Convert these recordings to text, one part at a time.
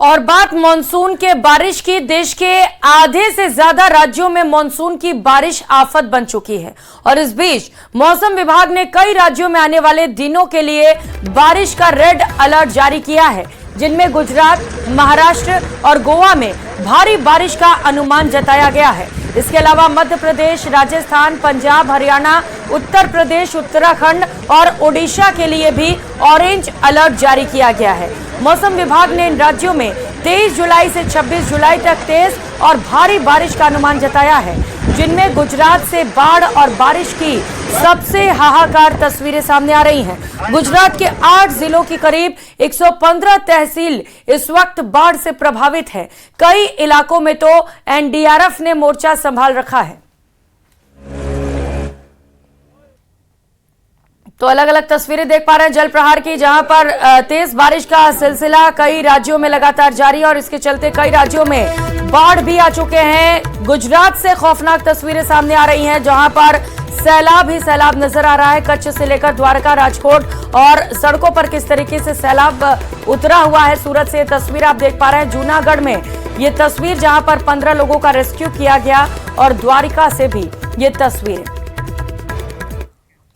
और बात मानसून के बारिश की। देश के आधे से ज्यादा राज्यों में मानसून की बारिश आफत बन चुकी है और इस बीच मौसम विभाग ने कई राज्यों में आने वाले दिनों के लिए बारिश का रेड अलर्ट जारी किया है, जिनमें गुजरात, महाराष्ट्र और गोवा में भारी बारिश का अनुमान जताया गया है। इसके अलावा मध्य प्रदेश, राजस्थान, पंजाब, हरियाणा, उत्तर प्रदेश, उत्तराखंड और ओडिशा के लिए भी ऑरेंज अलर्ट जारी किया गया है। मौसम विभाग ने इन राज्यों में 23 जुलाई से 26 जुलाई तक तेज और भारी बारिश का अनुमान जताया है, जिनमें गुजरात से बाढ़ और बारिश की सबसे हाहाकार तस्वीरें सामने आ रही हैं। गुजरात के 8 जिलों की करीब 115 तहसील इस वक्त बाढ़ से प्रभावित है। कई इलाकों में तो एनडीआरएफ ने मोर्चा संभाल रखा है। तो अलग अलग तस्वीरें देख पा रहे हैं जल प्रहार की, जहां पर तेज बारिश का सिलसिला कई राज्यों में लगातार जारी है और इसके चलते कई राज्यों में बाढ़ भी आ चुके हैं। गुजरात से खौफनाक तस्वीरें सामने आ रही हैं, जहां पर सैलाब ही सैलाब नजर आ रहा है। कच्छ से लेकर द्वारका, राजकोट और सड़कों पर किस तरीके से सैलाब उतरा हुआ है। सूरत से ये तस्वीर आप देख पा रहे हैं, जूनागढ़ में ये तस्वीर जहां पर 15 लोगों का रेस्क्यू किया गया और द्वारका से भी ये तस्वीर।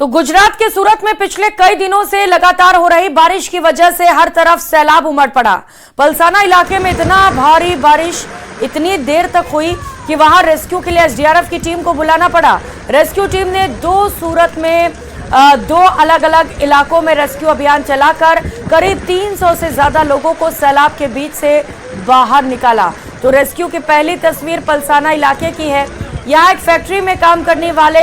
तो गुजरात के सूरत में पिछले कई दिनों से लगातार हो रही बारिश की वजह से हर तरफ सैलाब उमड़ पड़ा। पलसाना इलाके में इतना भारी बारिश इतनी देर तक हुई कि वहां रेस्क्यू के लिए एसडीआरएफ की टीम को बुलाना पड़ा। रेस्क्यू टीम ने सूरत में 2 अलग अलग इलाकों में रेस्क्यू अभियान चलाकर करीब 300 से ज्यादा लोगों को सैलाब के बीच से बाहर निकाला। तो रेस्क्यू की पहली तस्वीर पलसाना इलाके की है। यहाँ एक फैक्ट्री में काम करने वाले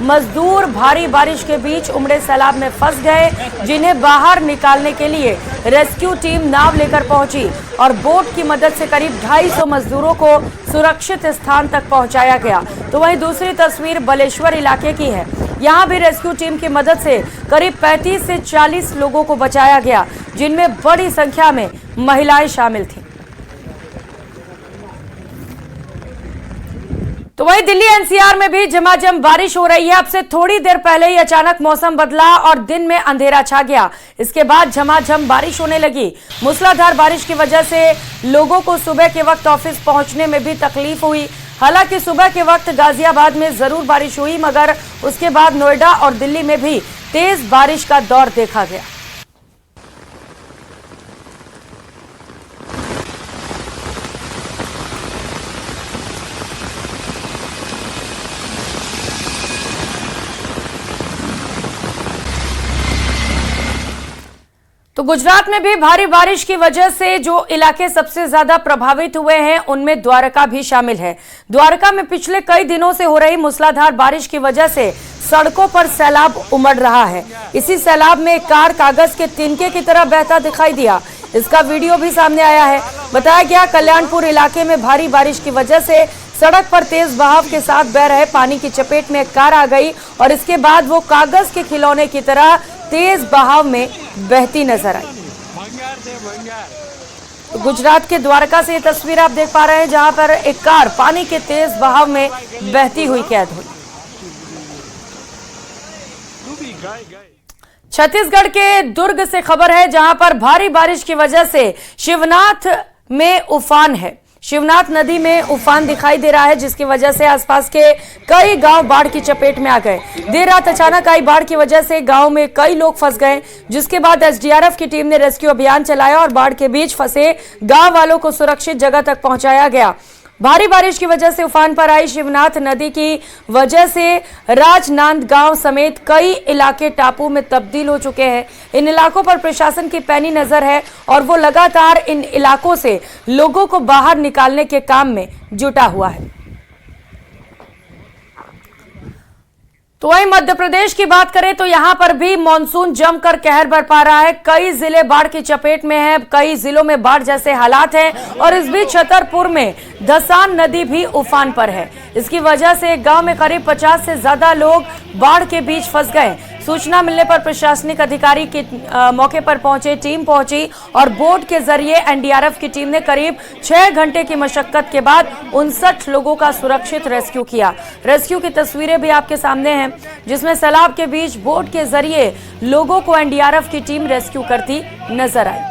मजदूर भारी बारिश के बीच उमड़े सैलाब में फंस गए, जिन्हें बाहर निकालने के लिए रेस्क्यू टीम नाव लेकर पहुंची और बोट की मदद से करीब 250 मजदूरों को सुरक्षित स्थान तक पहुंचाया गया। तो वहीं दूसरी तस्वीर बलेश्वर इलाके की है। यहाँ भी रेस्क्यू टीम की मदद से करीब 35 से 40 लोगों को बचाया गया, जिनमें बड़ी संख्या में महिलाएं शामिल थीं। तो वहीं दिल्ली एनसीआर में भी झमाझम बारिश हो रही है। अब से थोड़ी देर पहले ही अचानक मौसम बदला और दिन में अंधेरा छा गया। इसके बाद झमाझम बारिश होने लगी। मूसलाधार बारिश की वजह से लोगों को सुबह के वक्त ऑफिस पहुंचने में भी तकलीफ हुई। हालांकि सुबह के वक्त गाजियाबाद में जरूर बारिश हुई, मगर उसके बाद नोएडा और दिल्ली में भी तेज बारिश का दौर देखा गया। तो गुजरात में भी भारी बारिश की वजह से जो इलाके सबसे ज्यादा प्रभावित हुए हैं उनमें द्वारका भी शामिल है। द्वारका में पिछले कई दिनों से हो रही मूसलाधार बारिश की वजह से सड़कों पर सैलाब उमड़ रहा है। इसी सैलाब में एक कार कागज के तिनके की तरह बहता दिखाई दिया। इसका वीडियो भी सामने आया है। बताया गया कल्याणपुर इलाके में भारी बारिश की वजह से सड़क पर तेज बहाव के साथ बह रहे पानी की चपेट में एक कार आ गई और इसके बाद वो कागज के खिलौने की तरह तेज बहाव में बहती नजर आई। गुजरात के द्वारका से ये तस्वीर आप देख पा रहे हैं, जहां पर एक कार पानी के तेज बहाव में बहती हुई कैद हुई। छत्तीसगढ़ के दुर्ग से खबर है, जहां पर भारी बारिश की वजह से शिवनाथ में उफान है। शिवनाथ नदी में उफान दिखाई दे रहा है, जिसकी वजह से आसपास के कई गांव बाढ़ की चपेट में आ गए। देर रात अचानक आई बाढ़ की वजह से गांव में कई लोग फंस गए, जिसके बाद एसडीआरएफ की टीम ने रेस्क्यू अभियान चलाया और बाढ़ के बीच फंसे गांव वालों को सुरक्षित जगह तक पहुंचाया गया। भारी बारिश की वजह से उफान पर आई शिवनाथ नदी की वजह से राजनांदगांव समेत कई इलाके टापू में तब्दील हो चुके हैं। इन इलाकों पर प्रशासन की पैनी नजर है और वो लगातार इन इलाकों से लोगों को बाहर निकालने के काम में जुटा हुआ है। तो वहीं मध्य प्रदेश की बात करें तो यहां पर भी मानसून जमकर कहर बरपा रहा है। कई जिले बाढ़ की चपेट में हैं, कई जिलों में बाढ़ जैसे हालात हैं और इस बीच छतरपुर में धसान नदी भी उफान पर है। इसकी वजह से गांव में करीब 50 से ज्यादा लोग बाढ़ के बीच फंस गए। सूचना मिलने पर प्रशासनिक अधिकारी की मौके पर पहुंचे, टीम पहुंची और बोट के जरिए एनडीआरएफ की टीम ने करीब 6 घंटे की मशक्कत के बाद 59 लोगों का सुरक्षित रेस्क्यू किया। रेस्क्यू की तस्वीरें भी आपके सामने हैं, जिसमें सैलाब के बीच बोट के जरिए लोगों को एनडीआरएफ की टीम रेस्क्यू करती नजर आई।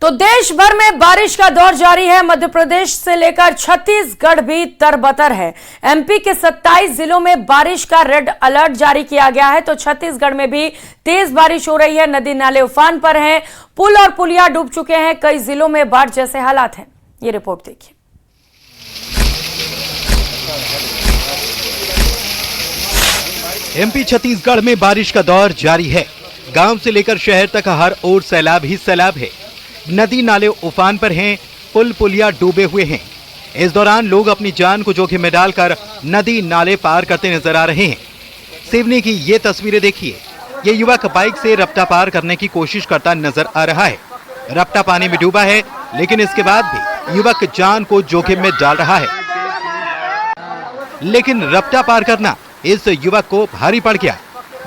तो देश भर में बारिश का दौर जारी है। मध्य प्रदेश से लेकर छत्तीसगढ़ भी तरबतर है। एमपी के 27 जिलों में बारिश का रेड अलर्ट जारी किया गया है, तो छत्तीसगढ़ में भी तेज बारिश हो रही है। नदी नाले उफान पर हैं, पुल और पुलिया डूब चुके हैं। कई जिलों में बाढ़ जैसे हालात हैं। ये रिपोर्ट देखिए। एमपी छत्तीसगढ़ में बारिश का दौर जारी है। गांव से लेकर शहर तक हर ओर सैलाब ही सैलाब है। नदी नाले उफान पर हैं, पुल पुलिया डूबे हुए हैं। इस दौरान लोग अपनी जान को जोखिम में डालकर नदी नाले पार करते नजर आ रहे हैं। सिवनी की ये तस्वीरें देखिए। ये युवक बाइक से रपटा पार करने की कोशिश करता नजर आ रहा है। रपटा पानी में डूबा है, लेकिन इसके बाद भी युवक जान को जोखिम में डाल रहा है। लेकिन रपटा पार करना इस युवक को भारी पड़ गया।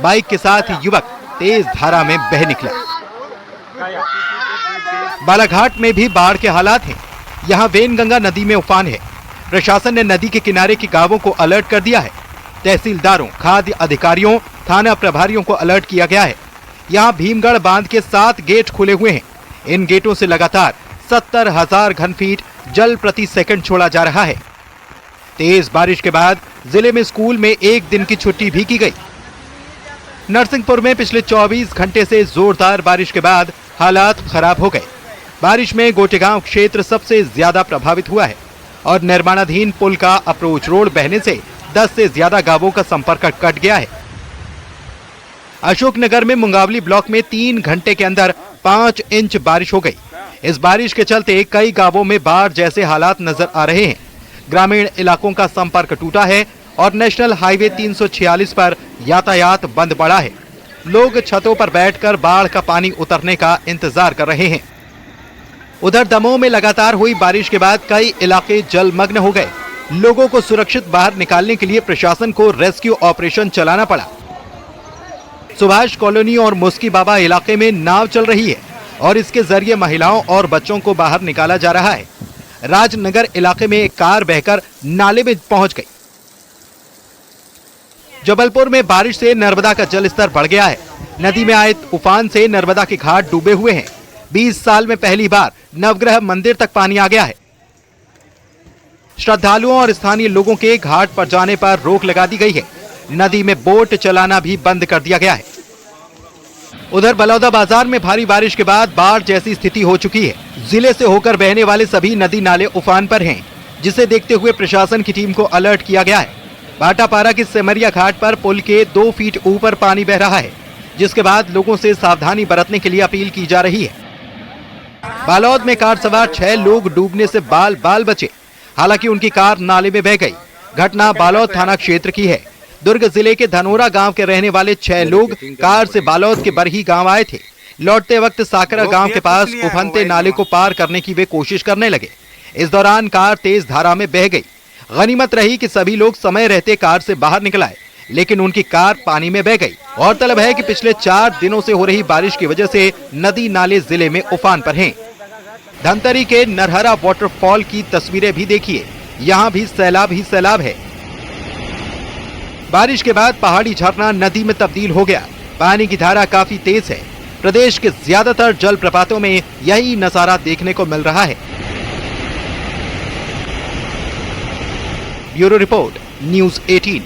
बाइक के साथ युवक तेज धारा में बह निकला। बालाघाट में भी बाढ़ के हालात हैं। यहाँ वेनगंगा नदी में उफान है। प्रशासन ने नदी के किनारे के गांवों को अलर्ट कर दिया है। तहसीलदारों, खाद्य अधिकारियों, थाना प्रभारियों को अलर्ट किया गया है। यहाँ भीमगढ़ बांध के 7 गेट खुले हुए हैं। इन गेटों से लगातार 70,000 घन फीट जल प्रति सेकंड छोड़ा जा रहा है। तेज बारिश के बाद जिले में स्कूल में 1 दिन की छुट्टी भी की गई। नरसिंहपुर में पिछले 24 घंटे से जोरदार बारिश के बाद हालात खराब हो गए। बारिश में गोटेगांव क्षेत्र सबसे ज्यादा प्रभावित हुआ है और निर्माणाधीन पुल का अप्रोच रोड बहने से 10 से ज्यादा गांवों का संपर्क कट गया है। अशोकनगर में मुंगावली ब्लॉक में 3 घंटे के अंदर 5 इंच बारिश हो गई। इस बारिश के चलते कई गांवों में बाढ़ जैसे हालात नजर आ रहे हैं। ग्रामीण इलाकों का संपर्क टूटा है और नेशनल हाईवे 346 पर यातायात बंद पड़ा है। लोग छतों पर बैठकर बाढ़ का पानी उतरने का इंतजार कर रहे हैं। उधर दमोह में लगातार हुई बारिश के बाद कई इलाके जलमग्न हो गए। लोगों को सुरक्षित बाहर निकालने के लिए प्रशासन को रेस्क्यू ऑपरेशन चलाना पड़ा। सुभाष कॉलोनी और मुस्की बाबा इलाके में नाव चल रही है और इसके जरिए महिलाओं और बच्चों को बाहर निकाला जा रहा है। राजनगर इलाके में एक कार बहकर नाले में पहुंच गई। जबलपुर में बारिश से नर्मदा का जलस्तर बढ़ गया है। नदी में आए उफान से नर्मदा के घाट डूबे हुए हैं। 20 साल में पहली बार नवग्रह मंदिर तक पानी आ गया है। श्रद्धालुओं और स्थानीय लोगों के घाट पर जाने पर रोक लगा दी गई है। नदी में बोट चलाना भी बंद कर दिया गया है। उधर बलौदा बाजार में भारी बारिश के बाद बाढ़ जैसी स्थिति हो चुकी है। जिले से होकर बहने वाले सभी नदी नाले उफान पर हैं, जिसे देखते हुए प्रशासन की टीम को अलर्ट किया गया है। भाटापारा के सेमरिया घाट पर पुल के 2 फीट ऊपर पानी बह रहा है, जिसके बाद लोगों से सावधानी बरतने के लिए अपील की जा रही है। बालोद में कार सवार 6 लोग डूबने से बाल बाल बचे, हालांकि उनकी कार नाले में बह गई। घटना बालोद थाना क्षेत्र की है। दुर्ग जिले के धनोरा गांव के रहने वाले 6 लोग कार से बालोद के बरही गांव आए थे। लौटते वक्त साकरा गांव के पास उफनते नाले को पार करने की वे कोशिश करने लगे। इस दौरान कार तेज धारा में बह गई। गनीमत रही कि सभी लोग समय रहते कार से बाहर निकल आए, लेकिन उनकी कार पानी में बह गई। गौरतलब है कि पिछले 4 दिनों से हो रही बारिश की वजह से नदी नाले जिले में उफान पर हैं। धमतरी के नरहरा वाटरफॉल की तस्वीरें भी देखिए। यहाँ भी सैलाब ही सैलाब है। बारिश के बाद पहाड़ी झरना नदी में तब्दील हो गया। पानी की धारा काफी तेज है। प्रदेश के ज्यादातर जल प्रपातों में यही नजारा देखने को मिल रहा है। Bureau report, news 18।